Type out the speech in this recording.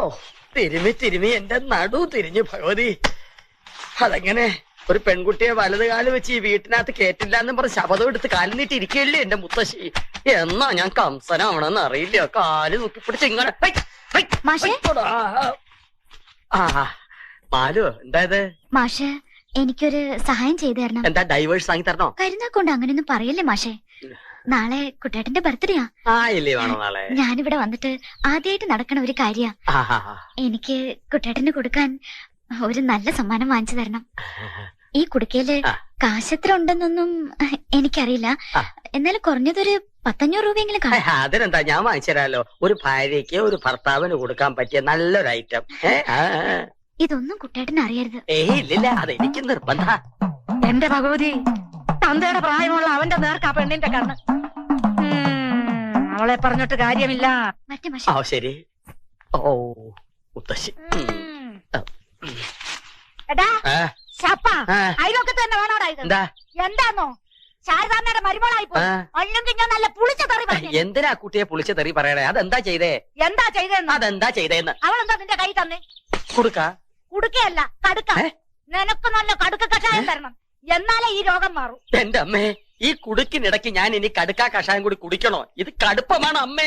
ഓ തിരുമി എന്റെ നടു തിരിഞ്ഞു ഭഗവതി. അതെങ്ങനെ ഒരു പെൺകുട്ടിയെ വലത് കാല് വെച്ച് ഈ വീട്ടിനകത്ത് കേട്ടില്ല എന്ന് പറഞ്ഞ് ശപഥം എടുത്ത് കാലിൽ നീട്ടി ഇരിക്കുകയല്ലേ എന്റെ മുത്തശ്ശി. എന്നാ ഞാൻ കംസനാവണമെന്ന് അറിയില്ല. കാല് നോക്കിപ്പിടിച്ച് ഇങ്ങനെ മാലു എന്തായത്? മാഷ് എനിക്കൊരു സഹായം ചെയ്തു തരണം. എന്താ ഡൈവേഴ്സ് വാങ്ങി തരണോ? കരുനാക്കൊണ്ട് അങ്ങനെയൊന്നും പറയല്ലേ മാഷേ. നാളെ കുട്ടേട്ടന്റെ ബർത്ത്ഡേയാ. ഇല്ലേ വേണോ നാളെ? ഞാനിവിടെ വന്നിട്ട് ആദ്യമായിട്ട് നടക്കണ ഒരു കാര്യ. എനിക്ക് കുട്ടേട്ടന് കൊടുക്കാൻ ഒരു നല്ല സമ്മാനം വാങ്ങിച്ചു തരണം. ഈ കുടുക്കയില് കാശെത്ര ഉണ്ടെന്നൊന്നും എനിക്കറിയില്ല. എന്നാലും കുറഞ്ഞതൊരു 500 രൂപയെങ്കിലും കാണും. അതിനെന്താ, ഞാൻ വാങ്ങിച്ചു തരാലോ. ഒരു ഭാര്യയ്ക്ക് ഒരു ഭർത്താവിന് കൊടുക്കാൻ പറ്റിയ നല്ലൊരു ഐറ്റം. ഇതൊന്നും കുട്ടേട്ടന് അറിയരുത്. ഇല്ലില്ല, അതെനിക്ക് നിർബന്ധ. എന്റെ ഭഗവതി, തന്തയുടെ പ്രായമുള്ള അവന്റെ നേർക്കാ പെണ്ണിന്റെ കണ്ണ്. അവളെ പറഞ്ഞിട്ട് കാര്യമില്ല. ശരി. ഓ മുത്തശ്ശി അയലൊക്കെ തന്നെ വേണോടാ ഇത്? എന്താന്നോ ശാരദാമ്മയുടെ മരുമോളായി പോയി. അല്ലെങ്കിൽ ഞാൻ നല്ല പുളിച്ച തെറി പറഞ്ഞു. എന്തിനാ കുട്ടിയെ പുളിച്ച തെറി പറയണേ? അതെന്താ ചെയ്തേ? എന്താ ചെയ്തേന്ന്? അതെന്താ ചെയ്തേന്ന്? അവളെന്താ നിന്റെ കൈ തന്നെ? കുടുക്കയല്ല, കടുക്ക. നിനക്ക് നല്ല കടുക്ക കഷായം തരണം, എന്നാലേ ഈ രോഗം മാറും. എന്റെ അമ്മേ, ഈ കുടുക്കിനിടയ്ക്ക് ഞാൻ ഇനി കടുക്ക കഷായം കൂടി കുടിക്കണോ? ഇത് കടുപ്പമാണ് അമ്മേ.